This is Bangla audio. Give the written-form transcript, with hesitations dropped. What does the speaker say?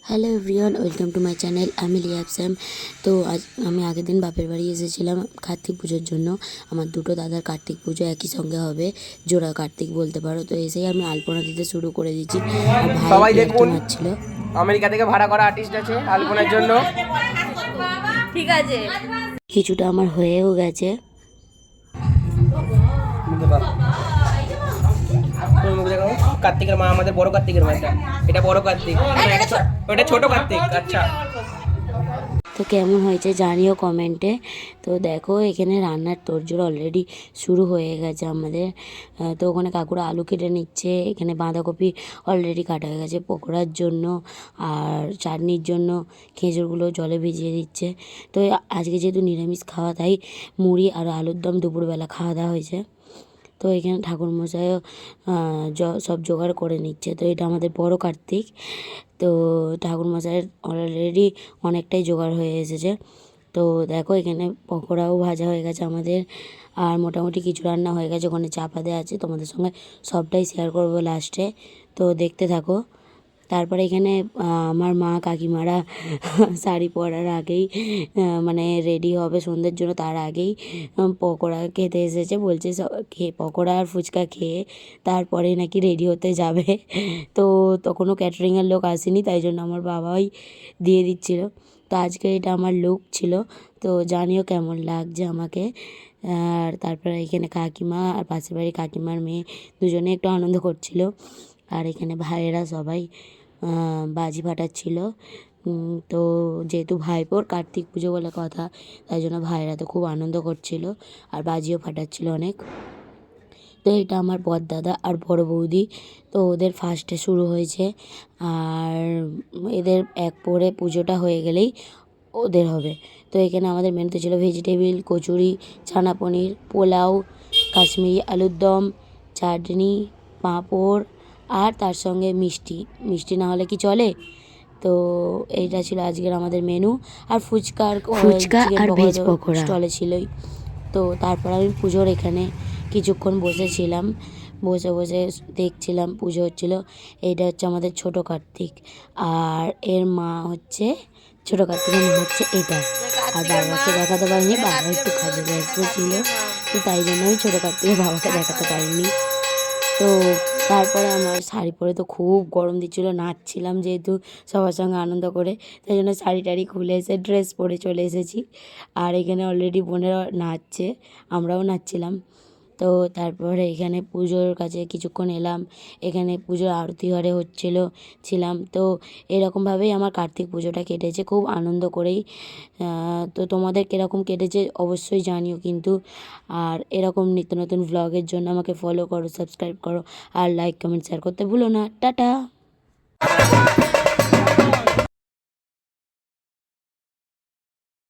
Hello everyone, welcome to my channel. আমি লিয়াব স্যাম। তো আজ আমি আগের দিন বাপের বাড়ি এসেছিলাম কার্তিক পুজোর জন্য। আমার দুটো দাদার কার্তিক পুজো একই সঙ্গে হবে, জোড়া কার্তিক বলতে পারো। তো এসেই আমি আলপনা দিতে শুরু করে দিয়েছি। আর ভাই সবাই ইয়ার্কি দেখুন, মারছিল। আমেরিকা থেকে ভাড়া করা আর্টিস্ট আছে আলপনার জন্য। ঠিক আছে, কিছুটা আমার হয়েও গেছে। কার্তিকের মা আমাদের বড় কার্তিকের মা। এটা বড় কার্তিক, ওটা ছোট কার্তিক। আচ্ছা, তো কেমন হয়েছে জানিও কমেন্টে। তো দেখো এখানে রান্নার তোড়জোড় অলরেডি শুরু হয়ে গেছে আমাদের। তো ওখানে কাকুরা আলু কেটে নিচ্ছে, এখানে বাঁধাকপি অলরেডি কাটা হয়ে গেছে পকোড়ার জন্য, আর চাটনির জন্য খেজুরগুলো জলে ভিজিয়ে দিচ্ছে। তো আজকে যেহেতু নিরামিষ খাওয়া, তাই মুড়ি আর আলুর দম দুপুরবেলা খাওয়া দাওয়া হয়েছে। তো এখানে ঠাকুরমশাইও সব জোগাড় করে নিচ্ছে। তো এটা আমাদের বড় কার্তিক। তো ঠাকুরমশাইয়ের অলরেডি অনেকটাই জোগাড় হয়ে এসেছে। তো দেখো এখানে পকোড়াও ভাজা হয়ে গেছে আমাদের, আর মোটামুটি কিছু রান্না হয়ে গেছে। ওখানে চাপা দেওয়া আছে, তোমাদের সঙ্গে সবটাই শেয়ার করবো লাস্টে। তো দেখতে থাকো। তারপরে এখানে আমার মা কাকিমারা শাড়ি পরার আগেই মানে রেডি হবে সন্ধ্যের জন্য, তার আগেই পকোড়া খেতে এসেছে। বলছে খেয়ে পকোড়া আর ফুচকা খেয়ে তারপরে নাকি রেডি হতে যাবে। তো তখনও ক্যাটারিংয়ের লোক আসেনি, তাই জন্য আমার বাবাই দিয়ে দিচ্ছিল। তো আজকে এটা আমার লুক ছিল। তো জানিও কেমন লাগছে আমাকে। আর তারপরে এখানে কাকিমা আর পাশের বাড়ির কাকিমার মেয়ে দুজনে একটু আনন্দ করছিল। আর এখানে ভাইয়েরা সবাই বাজি ফাটাচ্ছিল। তো যেহেতু ভাইপোর কার্তিক পুজো বলে কথা, তাই জন্য ভাইয়েরা তো খুব আনন্দ করছিল আর বাজিও ফাটাচ্ছিল অনেক। তো এটা আমার বড়দাদা আর বড় বৌদি। তো ওদের ফার্স্টে শুরু হয়েছে, আর এদের এক পরে পুজোটা হয়ে গেলেই ওদের হবে। তো এখানে আমাদের মেনুতে ছিল ভেজিটেবিল, কচুরি, ছানা পনির, পোলাও, কাশ্মীরি আলুর দম, চাটনি, পাঁপড়, আর তার সঙ্গে মিষ্টি। মিষ্টি না হলে কি চলে? তো এইটা ছিল আজকের আমাদের মেনু। আর ফুচকা আর ভেজ পকোড়া স্টলে ছিলই। তো তারপর আমি পুজোর এখানে কিছুক্ষণ বসেছিলাম, বসে বসে দেখছিলাম পুজো হচ্ছিলো। এইটা হচ্ছে আমাদের ছোট কার্তিক, আর এর মা হচ্ছে ছোট কার্তিকের মা হচ্ছে এটা। আর বাবাকে দেখাতে পারিনি, বাবা একটু কাজে ব্যস্ত ছিল, তো তাই জন্য আমি ছোট কার্তিকের বাবাকে দেখাতে পারিনি। তো তারপরে আমার শাড়ি পরে তো খুব গরম দিচ্ছিলো, নাচছিলাম যেহেতু সবার সঙ্গে আনন্দ করে, তাই জন্য শাড়ি টাড়ি খুলে এসে ড্রেস পরে চলে এসেছি। আর এখানে অলরেডি বোনেরা নাচছে, আমরাও নাচছিলাম। তো তারপরে এখানে পুজোর কাছে কিছুক্ষণ এলাম, এখানে পুজোর আরতি ঘরে ছিলাম। তো এরকমভাবেই আমার কার্তিক পুজোটা কেটেছে, খুব আনন্দ করেই। তো তোমাদের কীরকম কেটেছে অবশ্যই জানিও কিন্তু। আর এরকম নিত্য নতুন ভ্লগের জন্য আমাকে ফলো করো, সাবস্ক্রাইব করো, আর লাইক কমেন্ট শেয়ার করতে ভুলো না। টাটা।